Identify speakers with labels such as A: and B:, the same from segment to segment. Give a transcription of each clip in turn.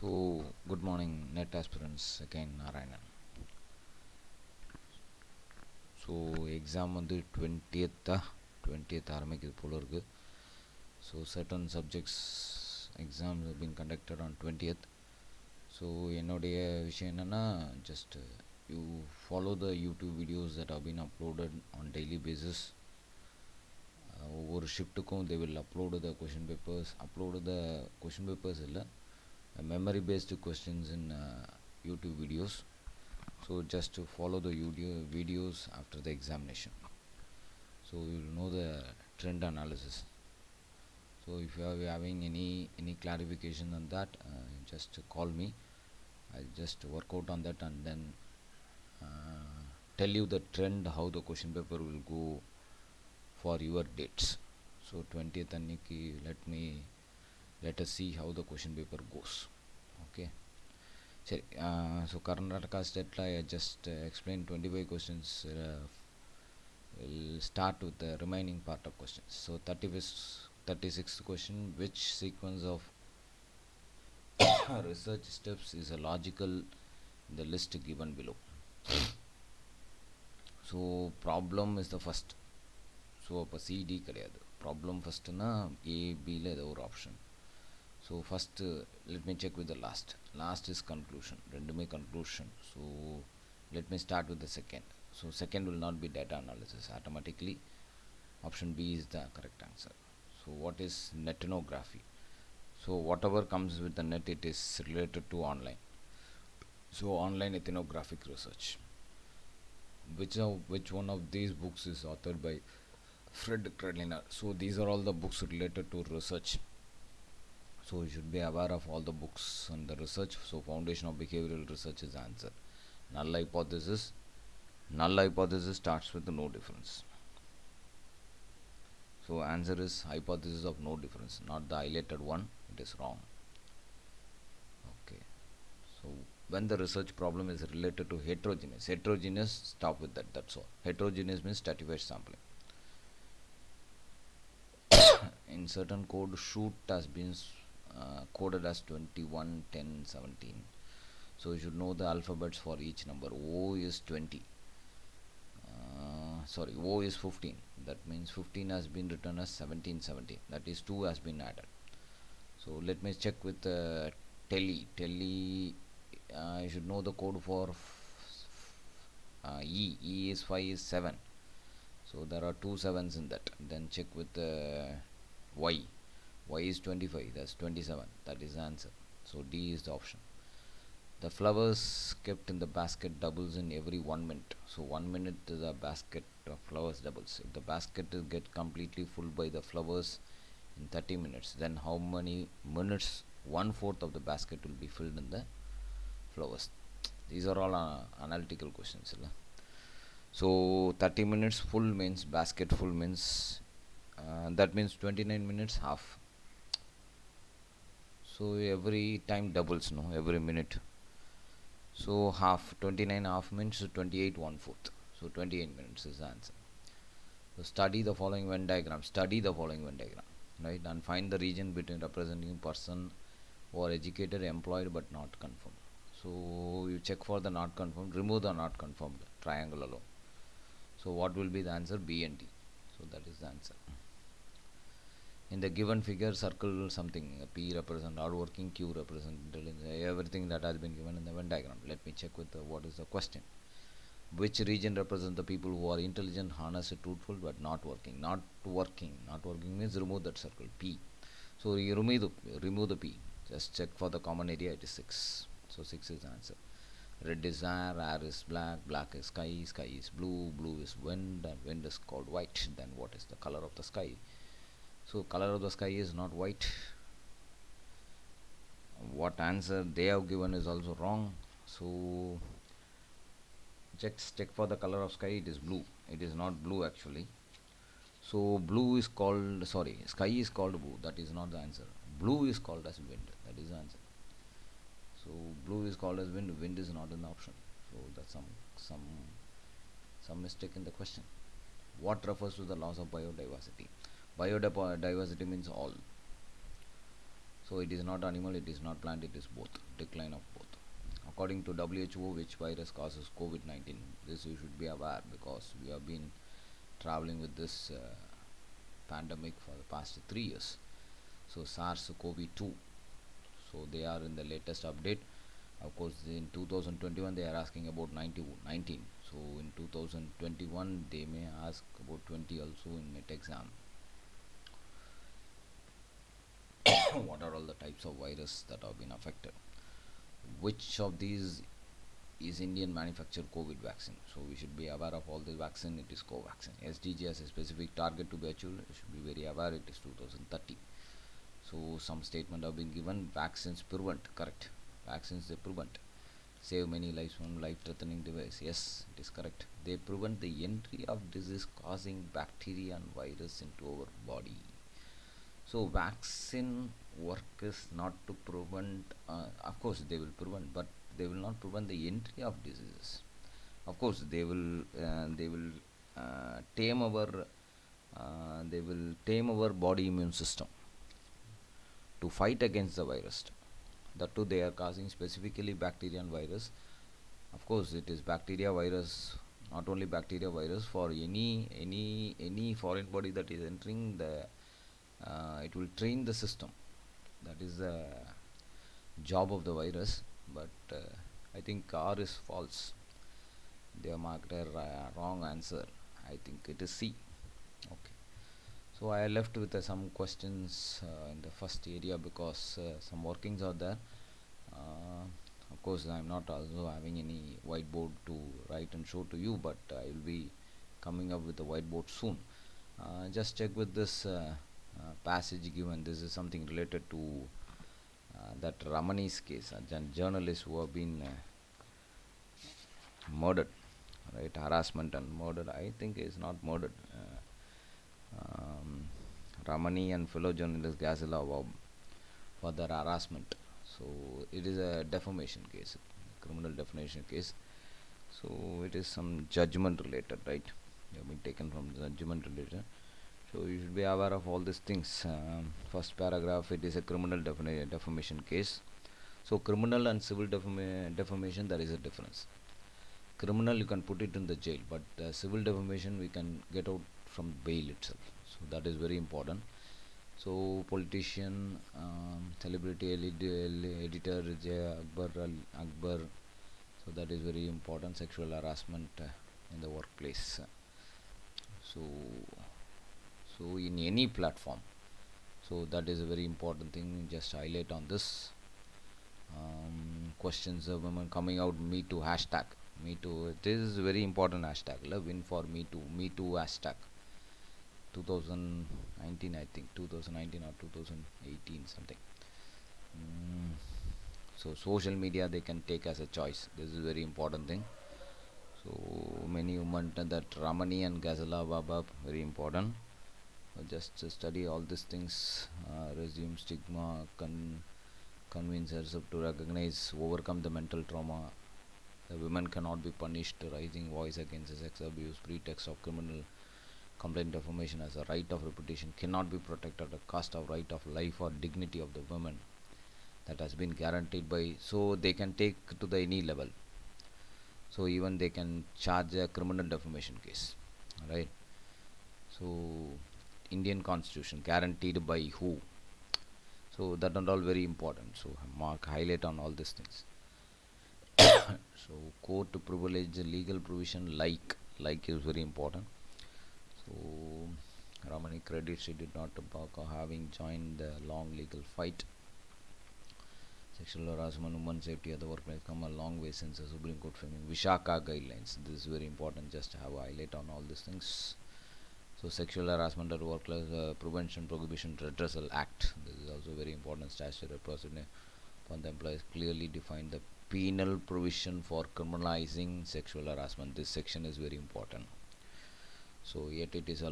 A: So, good morning, net aspirants. Again, Narayanan. So, exam on the 20th ஆரம்பிக்குது போல இருக்கு. So, certain subjects exams have been conducted on 20th. So, என்னுடைய விஷயம் என்னன்னா just you follow the YouTube videos that have been uploaded on daily basis. ஒவ்வொரு ஷிஃப்ட்டுக்கும் they will upload the question papers இல்லை memory based questions in YouTube videos. So just to follow the videos after the examination, so you will know the trend analysis. So if you are having any clarification on that, just call me. I'll just work out on that and then tell you the trend, how the question paper will go for your dates. So 20th anniki let us see how the question paper goes. Okay. So Karnataka state I just explained 25 questions. We'll start with the remaining part of questions. So 36th question: which sequence of research steps is a logical in the list given below? So problem is the first. So அப்போ CD கிடையாது, problem ஃபஸ்ட்டுனா ABயில் ஏதோ ஒரு option. So first let me check with the last is conclusion, ரெண்டுமே conclusion. So let me start with the second. So second will not be data analysis, automatically option B is the correct answer. So what is netnography? So whatever comes with the net, it is related to online. So online ethnographic research. Which one of these books is authored by Fred Kretschmer? So these are all the books related to research. So you should be aware of all the books on the research. So foundation of behavioral research is answer. Null hypothesis starts with no difference. So answer is hypothesis of no difference, not the highlighted one. It is wrong. Okay. So when the research problem is related to heterogeneous, stop with that. That's all. Heterogeneous means stratified sampling. In certain code, shoot has been coded as 21, 10, 17. So you should know the alphabets for each number. O is 20. O is 15. That means 15 has been written as 17, 17. That is 2 has been added. So let me check with Telly. You should know the code for E. E is 5 is 7. So there are 2 7s in that. Then check with Y. Y is 25. That's 27. That is the answer. So D is the option. The flowers kept in the basket doubles in every 1 minute. So 1 minute the basket of flowers doubles. If the basket get completely full by the flowers in 30 minutes, then how many minutes 1/4 of the basket will be filled in the flowers? These are all analytical questions. So 30 minutes full means basket full means that means 29 minutes half. So every time doubles, no, every minute. So half, 29 half means 28 1/4. So 28 minutes is the answer. So study the following Venn diagram. Right, and find the region between representing person who are educated, employed but not confirmed. So you check for the not confirmed, remove the not confirmed triangle alone. So what will be the answer? B and D. So that is the answer. In the given figure, circle something. P represent hardworking, Q represent intelligence, everything that has been given in the Venn diagram. Let me check with what is the question. Which region represents the people who are intelligent, honest, truthful but not working? Not working means remove that circle, P. So you remove the P. Just check for the common area, it is 6. So 6 is the answer. Red is air is black is sky is blue is wind, and wind is called white. Then what is the color of the sky? So color of the sky is not white. What answer they have given is also wrong. So just check for the color of sky, it is blue. It is not blue actually. So blue is called, sky is called blue. That is not the answer. Blue is called as wind. That is the answer. So blue is called as wind. Wind is not an option. So that's some mistake in the question. What refers to the loss of biodiversity? Biodiversity means all. So it is not animal, it is not plant, it is both. Decline of both. According to WHO, which virus causes COVID-19? This you should be aware because we have been traveling with this pandemic for the past 3 years. So SARS-CoV-2. So they are in the latest update. Of course, in 2021 they are asking about 19. So in 2021 they may ask about 20 also in NET exam. What are all the types of virus that have been affected? Which of these is Indian manufactured COVID vaccine? So we should be aware of all the vaccine. It is Covaxin. SDG has a specific target to be achieved. You should be very aware. It is 2030. So some statement have been given. Vaccines prevent. Correct. Vaccines they prevent. Save many lives from life-threatening device. Yes, it is correct. They prevent the entry of disease causing bacteria and virus into our body. So vaccine work is not to prevent. Of course, they will prevent, but they will not prevent the entry of diseases. Of course, they will tame our body immune system to fight against the virus. That too, they are causing specifically bacteria and virus. Of course, it is bacteria virus, not only bacteria virus. For any foreign body that is entering the, it will train the system. That is the job of the virus. But I think R is false. They have marked a wrong answer. I think it is C. Okay. So I left with some questions in the first area because some workings are there. Of course, I am not also having any whiteboard to write and show to you, but I will be coming up with a whiteboard soon. Just check with this passage given. This is something related to that Ramani's case, a journalist who have been murdered, right? Harassment and murdered. I think is not murdered. Ramani and fellow journalist Ghazala were for their harassment. So it is a defamation case, criminal defamation case. So it is some judgment related, right? They have been taken from judgment related. So you should be aware of all these things. First paragraph, it is a criminal defamation case. So criminal and civil defamation, there is a difference. Criminal you can put it in the jail, but civil defamation we can get out from bail itself. So that is very important. So politician, celebrity editor Akbar. So that is very important. Sexual harassment in the workplace. So in any platform. So that is a very important thing. Just highlight on this. Questions of women coming out. Me Too hashtag. Me Too. This is a very important hashtag. Win for Me Too. Me Too hashtag. 2019, I think 2019 or 2018 something. So social media they can take as a choice. This is a very important thing. So many women that Ramani and Ghazala Baba very important. Just study all these things. Resume stigma, convince herself to recognize, overcome the mental trauma. The women cannot be punished. Rising voice against sex abuse, pretext of criminal complaint defamation as a right of reputation cannot be protected at the cost of right of life or dignity of the women that has been guaranteed by. So they can take to the any level. So even they can charge a criminal defamation case, right? So Indian Constitution guaranteed by who? So that and all very important. So mark highlight on all these things. So court privilege legal provision like is very important. So Ramani credits she did not about having joined the long legal fight. Sexual harassment, women's safety at the workplace come a long way since the Supreme Court framing Vishaka guidelines. This is very important. Just to have a highlight on all these things. So sexual harassment at workplace prevention prohibition redressal act. This is also very important. Statutory procedure upon the employees clearly define the penal provision for criminalizing sexual harassment. This section is very important. So yet it is a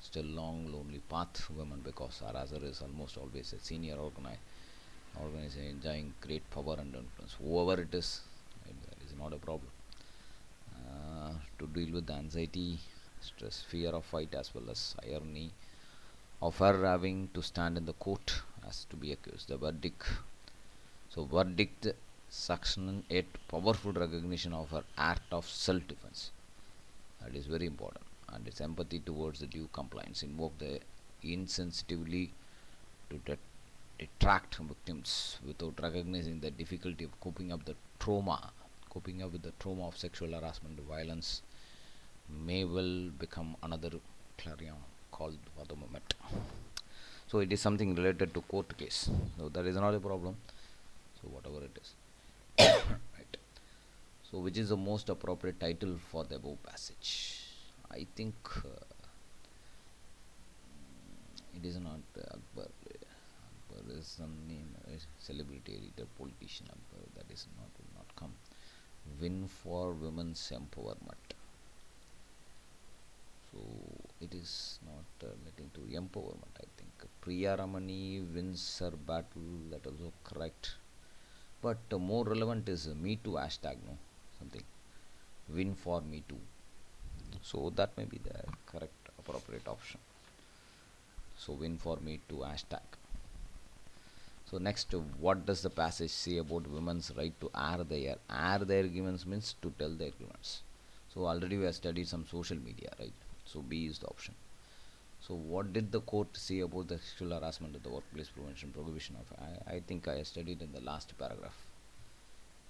A: still long, lonely path, women, because harasser is almost always a senior organization enjoying great power and influence. Whoever it is, that is not a problem. To deal with the anxiety, stress, fear of fight, as well as irony of her having to stand in the court has to be accused. The verdict. So verdict sanction yet powerful recognition of her act of self-defense. That is very important. And its empathy towards the due compliance invoke the insensitively to detract victims without recognizing the difficulty of coping up with the trauma of sexual harassment violence may well become another clarion call for the moment. So it is something related to court case. So that is not a problem. So whatever it is. Right. So which is the most appropriate title for the above passage? I think it is not Akbar. Akbar is some name, a celebrity editor, politician. Akbar. That is not will not come. Win for women's empowerment. So it is not relating to empowerment. I think Priya Ramani wins her battle. That is also correct. But more relevant is Me Too hashtag. No, something. Win for Me Too. So that may be the correct appropriate option. So win for Me Too hashtag. So next, what does the passage say about women's right to air their grievances means to tell their grievances. So already we have studied some social media, right? So B is the option. So what did the court say about the sexual harassment of the workplace prevention prohibition of? I think I studied in the last paragraph.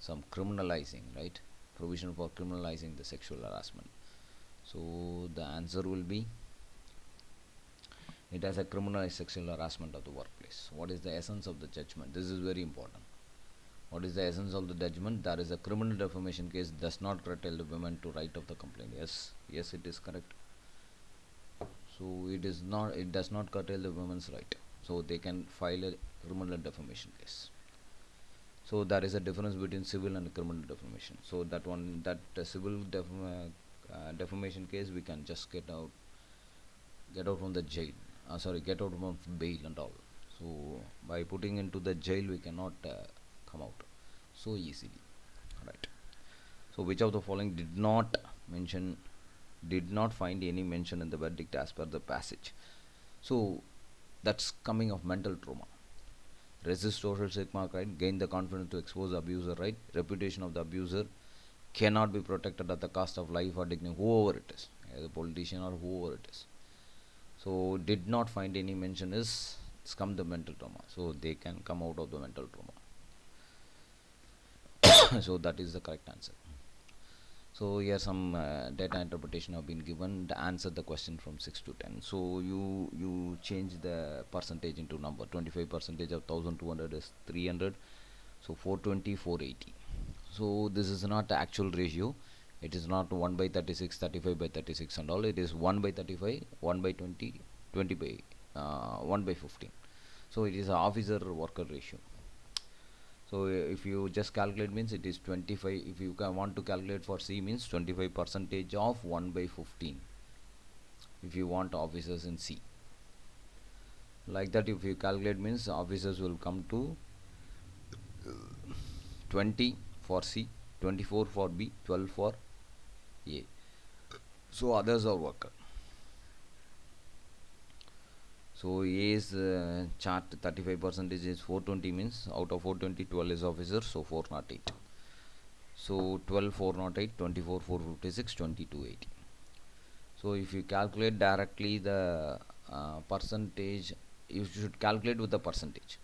A: Some criminalizing, right? Provision for criminalizing the sexual harassment. So the answer will be it has a criminalized sexual harassment of the workplace. What is the essence of the judgment? This is very important. What is the essence of the judgment? That is a criminal defamation case does not curtail the women to right of the complaint. Yes, yes, it is correct. So it is not. It does not curtail the women's right. So they can file a criminal defamation case. So there is a difference between civil and criminal defamation. So that one, that civil defamation case, we can just get out from the jail. Get out from bail and all. So by putting into the jail, we cannot come out so easily, right? So which of the following did not find any mention in the verdict as per the passage? So that's coming of mental trauma. Resist social stigma, right? Gain the confidence to expose the abuser, right? Reputation of the abuser cannot be protected at the cost of life or dignity, whoever it is, the politician or whoever it is. So did not find any mention is it's come the mental trauma. So they can come out of the mental trauma. So that is the correct answer. So here some data interpretation have been given to answer the question from 6 to 10. So you change the percentage into number. 25 percentage of 1200 is 300. So 420, 480. So this is not the actual ratio. It is not 1 by 36, 35 by 36 and all. It is 1 by 35, 1 by 20, 20 by 1 by 15. So it is a officer worker ratio. So if you just calculate means it is 25. If you want to calculate for C means 25 percentage of 1 by 15. If you want officers in C. Like that, if you calculate means officers will come to 20 for C, 24 for B, 12 for A. So others are worker. So A's chart 35 percentage is 420 means out of 420 12 is officer, so 408. So 12 408, 24 456, 2280. So if you calculate directly the percentage, you should calculate with the percentage.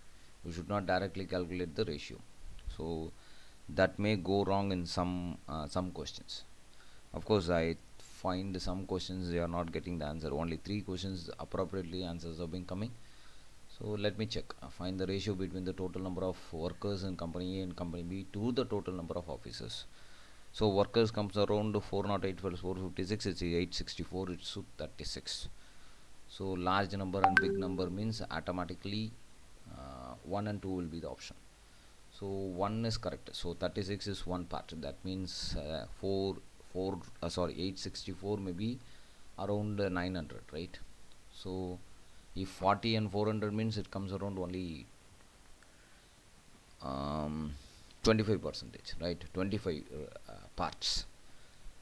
A: You should not directly calculate the ratio. So that may go wrong in some questions. Of course, I find some questions they are not getting the answer. Only 3 questions appropriately answers have been coming. So let me check. Find the ratio between the total number of workers in company A and company B to the total number of officers. So workers comes around 408 plus 456. It's 864. It's 36. So large number and big number means automatically 1 and 2 will be the option. So 1 is correct. So 36 is one part. That means 864 maybe around 900, right? So if 40 and 400 means it comes around only 25 percentage, right? 25 parts.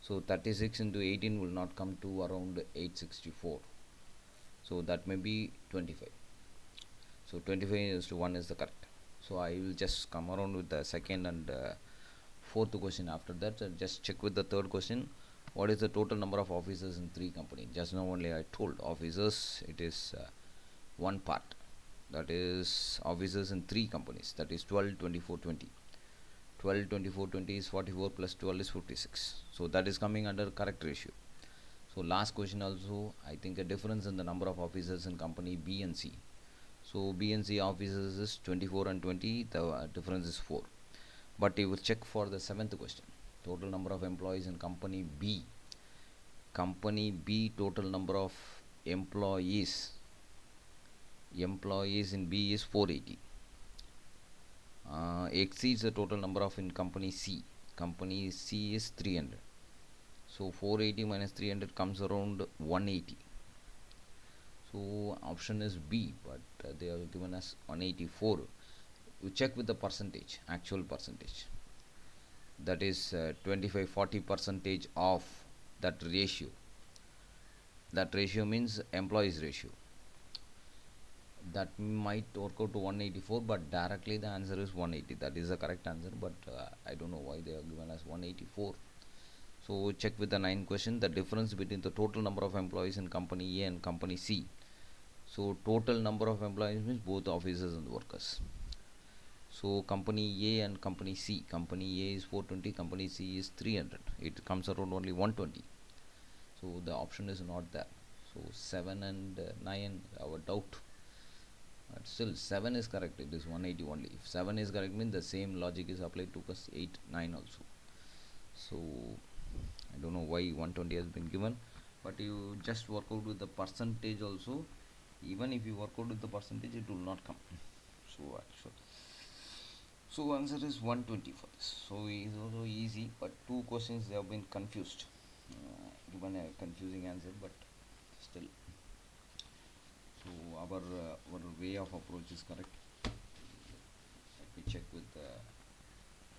A: So 36 into 18 will not come to around 864. So that may be 25. So 25 is to 1 is the correct. So I will just come around with the second and fourth question after that. Just check with the third question. What is the total number of officers in 3 companies? Just now only I told officers, it is one part, that is officers in 3 companies, that is 12, 24, 20. 12, 24, 20 is 44 plus 12 is 56. So that is coming under correct ratio. So last question also, I think a difference in the number of officers in company B and C. So B and C officers is 24 and 20, the difference is 4. But you will check for the 7th question. Total number of employees in company B. Company B total number of employees in B is 480. Exceeds the total number of in company C. Company C is 300. So 480 minus 300 comes around 180. So option is B, but they have given us 184. You check with the percentage, actual percentage. That is 25-40 percentage of that ratio. That ratio means employees ratio. That might work out to 184, but directly the answer is 180. That is the correct answer, but I don't know why they have given us 184. So check with the 9th question, the difference between the total number of employees in company A and company C. So total number of employees means both officers and workers. So company A and company C, company A is 420, company C is 300. It comes around only 120. So the option is not there. So 7 and 9, our doubt. But still 7 is correct, it is 180 only. If 7 is correct means the same logic is applied to us 8, 9 also. So I don't know why 120 has been given, but you just work out with the percentage also. Even if you work out with the percentage, it will not come. So actually, so answer is 120 for this. So it is also easy, but 2 questions they have been confused, given a confusing answer, but still. So our way of approach is correct. Let me check with the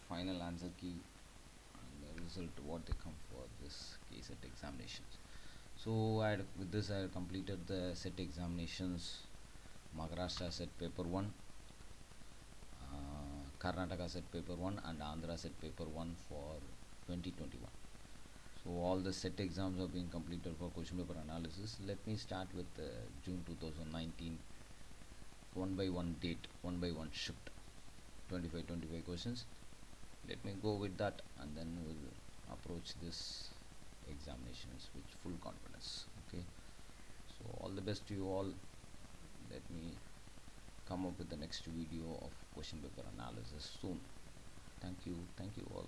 A: final answer key and the result what they come for this KCET examinations. So with this I had completed the set examinations. Maharashtra set paper 1, Karnataka set paper 1 and Andhra set paper 1 for 2021. So all the set exams have been completed for question paper analysis. Let me start with June 2019, one by one date, one by one shift, 25 questions. Let me go with that and then we'll approach this examinations with full confidence. Okay, so all the best to you all. Let me come up with the next video of question paper analysis soon. Thank you all.